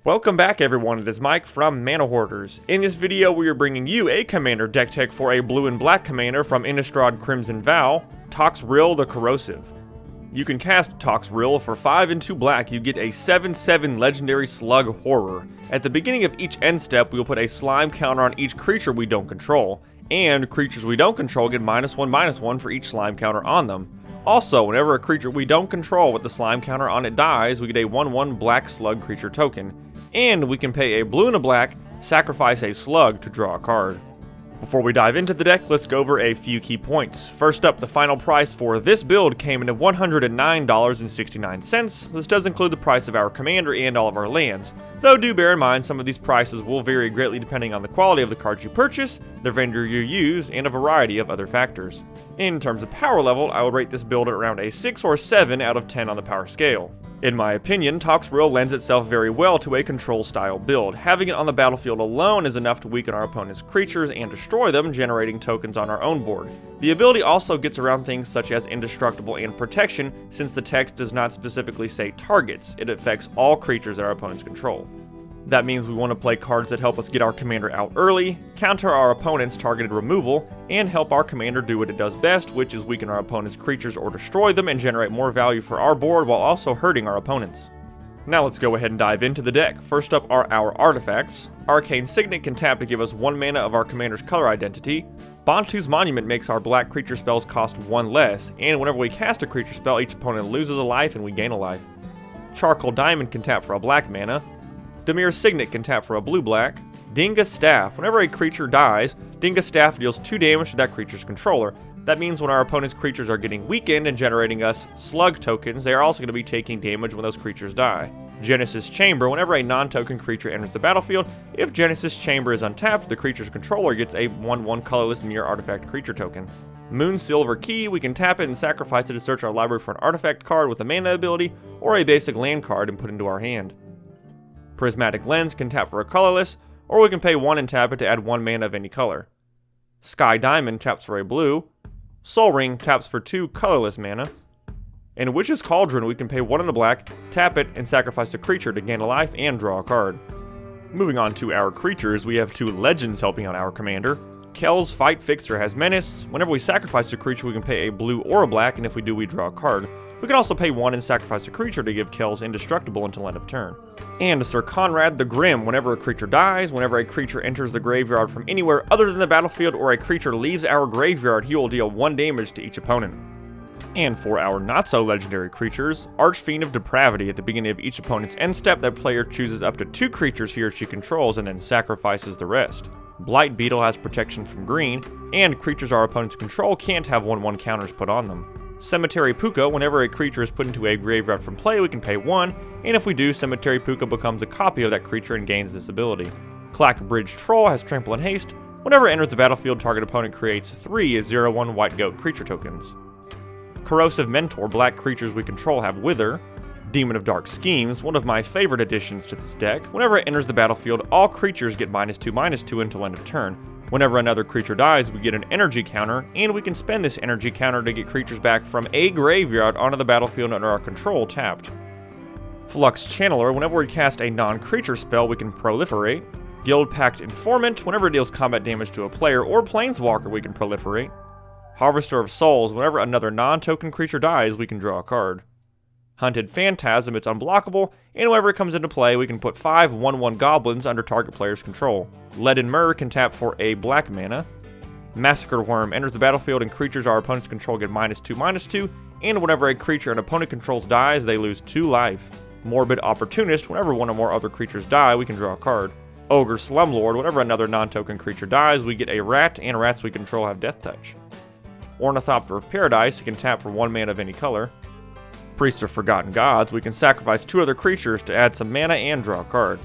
Welcome back everyone, it is Mike from ManaHoarders. In this video we are bringing you a commander deck tech for a blue and black commander from Innistrad Crimson Vow, Toxrill the Corrosive. You can cast Toxrill for 5 and 2 black. You get a 7/7 legendary slug horror. At the beginning of each end step we will put a slime counter on each creature we don't control, and creatures we don't control get -1/-1 for each slime counter on them. Also, whenever a creature we don't control with the slime counter on it dies, we get a 1/1 black slug creature token. And we can pay a blue and a black, sacrifice a slug to draw a card. Before we dive into the deck, let's go over a few key points. First up, the final price for this build came in at $109.69. This does include the price of our commander and all of our lands, though do bear in mind some of these prices will vary greatly depending on the quality of the cards you purchase, the vendor you use, and a variety of other factors. In terms of power level, I would rate this build at around a 6 or 7 out of 10 on the power scale. In my opinion, Toxrill lends itself very well to a control-style build. Having it on the battlefield alone is enough to weaken our opponent's creatures and destroy them, generating tokens on our own board. The ability also gets around things such as indestructible and protection, since the text does not specifically say targets, it affects all creatures that our opponents control. That means we want to play cards that help us get our commander out early, counter our opponent's targeted removal, and help our commander do what it does best, which is weaken our opponent's creatures or destroy them and generate more value for our board while also hurting our opponents. Now let's go ahead and dive into the deck. First up are our artifacts. Arcane Signet can tap to give us 1 mana of our commander's color identity. Bantu's Monument makes our black creature spells cost 1 less, and whenever we cast a creature spell, each opponent loses a life and we gain a life. Charcoal Diamond can tap for a black mana. Damir's Signet can tap for a blue-black. Dinga's Staff. Whenever a creature dies, Dinga's Staff deals 2 damage to that creature's controller. That means when our opponent's creatures are getting weakened and generating us slug tokens, they are also going to be taking damage when those creatures die. Genesis Chamber. Whenever a non-token creature enters the battlefield, if Genesis Chamber is untapped, the creature's controller gets a 1/1 colorless mirror artifact creature token. Moonsilver Key. We can tap it and sacrifice it to search our library for an artifact card with a mana ability or a basic land card and put into our hand. Prismatic Lens can tap for a colorless, or we can pay 1 and tap it to add 1 mana of any color. Sky Diamond taps for a blue. Sol Ring taps for 2 colorless mana. In Witch's Cauldron, we can pay 1 and a black, tap it, and sacrifice a creature to gain a life and draw a card. Moving on to our creatures, we have 2 legends helping out our commander. Kel's Fight Fixer has Menace. Whenever we sacrifice a creature, we can pay a blue or a black, and if we do, we draw a card. We can also pay 1 and sacrifice a creature to give Kel's indestructible until end of turn. And Sir Conrad the Grim. Whenever a creature dies, whenever a creature enters the graveyard from anywhere other than the battlefield, or a creature leaves our graveyard, he will deal 1 damage to each opponent. And for our not-so-legendary creatures, Archfiend of Depravity. At the beginning of each opponent's end step, that player chooses up to 2 creatures he or she controls and then sacrifices the rest. Blight Beetle has protection from green, and creatures our opponents control can't have 1/1 counters put on them. Cemetery Puka. Whenever a creature is put into a graveyard from play, we can pay 1, and if we do, Cemetery Puka becomes a copy of that creature and gains this ability. Clackbridge Troll has Trample and Haste. Whenever it enters the battlefield, target opponent creates 3 0/1 white goat creature tokens. Corrosive Mentor. Black creatures we control have Wither. Demon of Dark Schemes, one of my favorite additions to this deck. Whenever it enters the battlefield, all creatures get -2/-2 until end of turn. Whenever another creature dies, we get an energy counter, and we can spend this energy counter to get creatures back from a graveyard onto the battlefield under our control tapped. Flux Channeler. Whenever we cast a non-creature spell, we can proliferate. Guild Pact Informant. Whenever it deals combat damage to a player or planeswalker, we can proliferate. Harvester of Souls. Whenever another non-token creature dies, we can draw a card. Hunted Phantasm. It's unblockable, and whenever it comes into play, we can put 5 1/1 goblins under target player's control. Leaden Myrrh can tap for a black mana. Massacre Worm enters the battlefield, and creatures our opponents control get -2/-2, and whenever a creature an opponent controls dies, they lose 2 life. Morbid Opportunist. Whenever 1 or more other creatures die, we can draw a card. Ogre Slumlord. Whenever another non-token creature dies, we get a rat, and rats we control have Death Touch. Ornithopter of Paradise. It can tap for 1 mana of any color. Priest of Forgotten Gods. We can sacrifice 2 other creatures to add some mana and draw a card.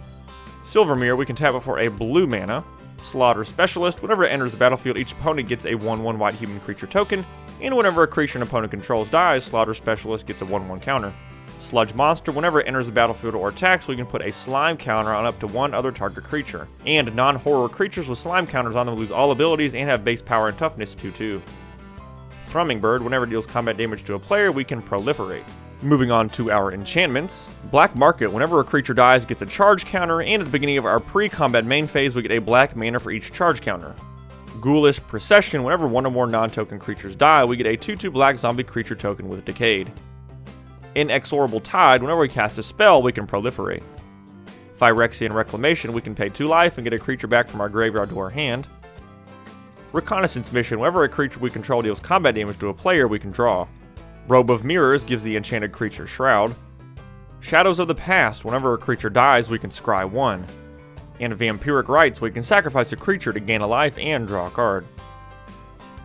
Silvermere. We can tap it for a blue mana. Slaughter Specialist. Whenever it enters the battlefield, each opponent gets a 1/1 white human creature token, and whenever a creature an opponent controls dies, Slaughter Specialist gets a 1/1 counter. Sludge Monster. Whenever it enters the battlefield or attacks, we can put a slime counter on up to 1 other target creature. And non-horror creatures with slime counters on them lose all abilities and have base power and toughness 2/2. Thrumming Bird. Whenever it deals combat damage to a player, we can proliferate. Moving on to our enchantments. Black Market, whenever a creature dies, gets a charge counter, and at the beginning of our pre-combat main phase, we get a black mana for each charge counter. Ghoulish Procession, whenever one or more non-token creatures die, we get a 2/2 black zombie creature token with Decayed. Inexorable Tide, whenever we cast a spell, we can proliferate. Phyrexian Reclamation, we can pay 2 life and get a creature back from our graveyard to our hand. Reconnaissance Mission, whenever a creature we control deals combat damage to a player, we can draw. Robe of Mirrors gives the enchanted creature Shroud. Shadows of the Past, whenever a creature dies, we can scry 1. And Vampiric Rites, we can sacrifice a creature to gain a life and draw a card.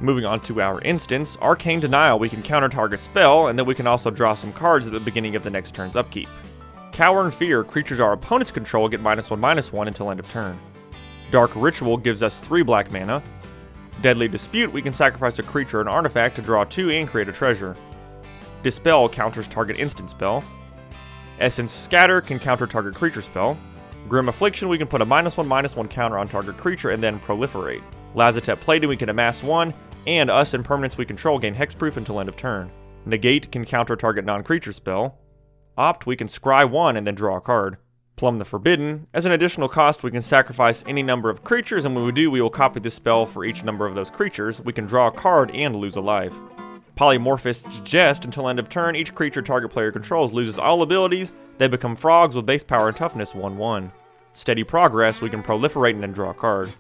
Moving on to our instance, Arcane Denial, we can counter target spell, and then we can also draw some cards at the beginning of the next turn's upkeep. Cower and Fear, creatures our opponents control get -1/-1 until end of turn. Dark Ritual gives us 3 black mana. Deadly Dispute, we can sacrifice a creature or an artifact to draw 2 and create a treasure. Dispel counters target instant spell. Essence Scatter can counter target creature spell. Grim Affliction, we can put a -1/-1 counter on target creature and then proliferate. Lazotep Plating, we can amass 1, and us and permanents we control gain hexproof until end of turn. Negate can counter target non-creature spell. Opt, we can scry 1 and then draw a card. Plumb the Forbidden, as an additional cost we can sacrifice any number of creatures, and when we do we will copy this spell for each number of those creatures. We can draw a card and lose a life. Polymorphist's Jest, until end of turn, each creature target player controls loses all abilities, they become frogs with base power and toughness 1/1. Steady Progress, we can proliferate and then draw a card.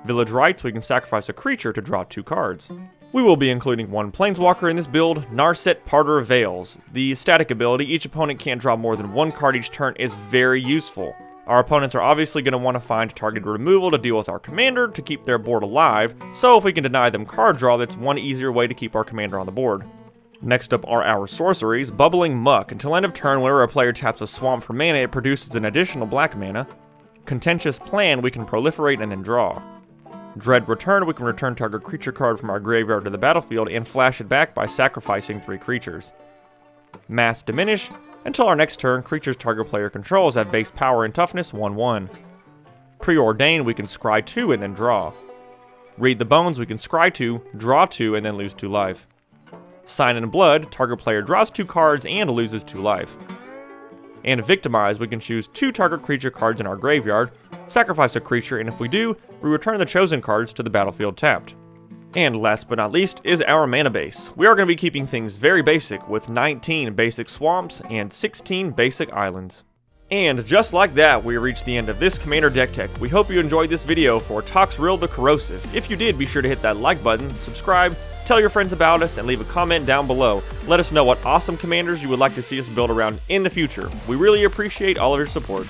Village Rites, we can sacrifice a creature to draw 2 cards. We will be including 1 Planeswalker in this build, Narset Parter of Veils. The static ability, each opponent can't draw more than 1 card each turn, is very useful. Our opponents are obviously going to want to find target removal to deal with our commander to keep their board alive, so if we can deny them card draw, that's one easier way to keep our commander on the board. Next up are our sorceries. Bubbling Muck. Until end of turn, whenever a player taps a swamp for mana, it produces an additional black mana. Contentious Plan, we can proliferate and then draw. Dread Return, we can return target creature card from our graveyard to the battlefield and flash it back by sacrificing 3 creatures. Mass Diminish, until our next turn, creatures target player controls have base power and toughness 1/1. Preordain, we can scry 2 and then draw. Read the Bones, we can scry 2, draw 2, and then lose 2 life. Sign in Blood, target player draws 2 cards and loses 2 life. And Victimize, we can choose 2 target creature cards in our graveyard, sacrifice a creature, and if we do, we return the chosen cards to the battlefield tapped. And last but not least is our mana base. We are going to be keeping things very basic with 19 basic swamps and 16 basic islands. And just like that, we reached the end of this Commander Deck Tech. We hope you enjoyed this video for Toxrill the Corrosive. If you did, be sure to hit that like button, subscribe, tell your friends about us, and leave a comment down below. Let us know what awesome commanders you would like to see us build around in the future. We really appreciate all of your support.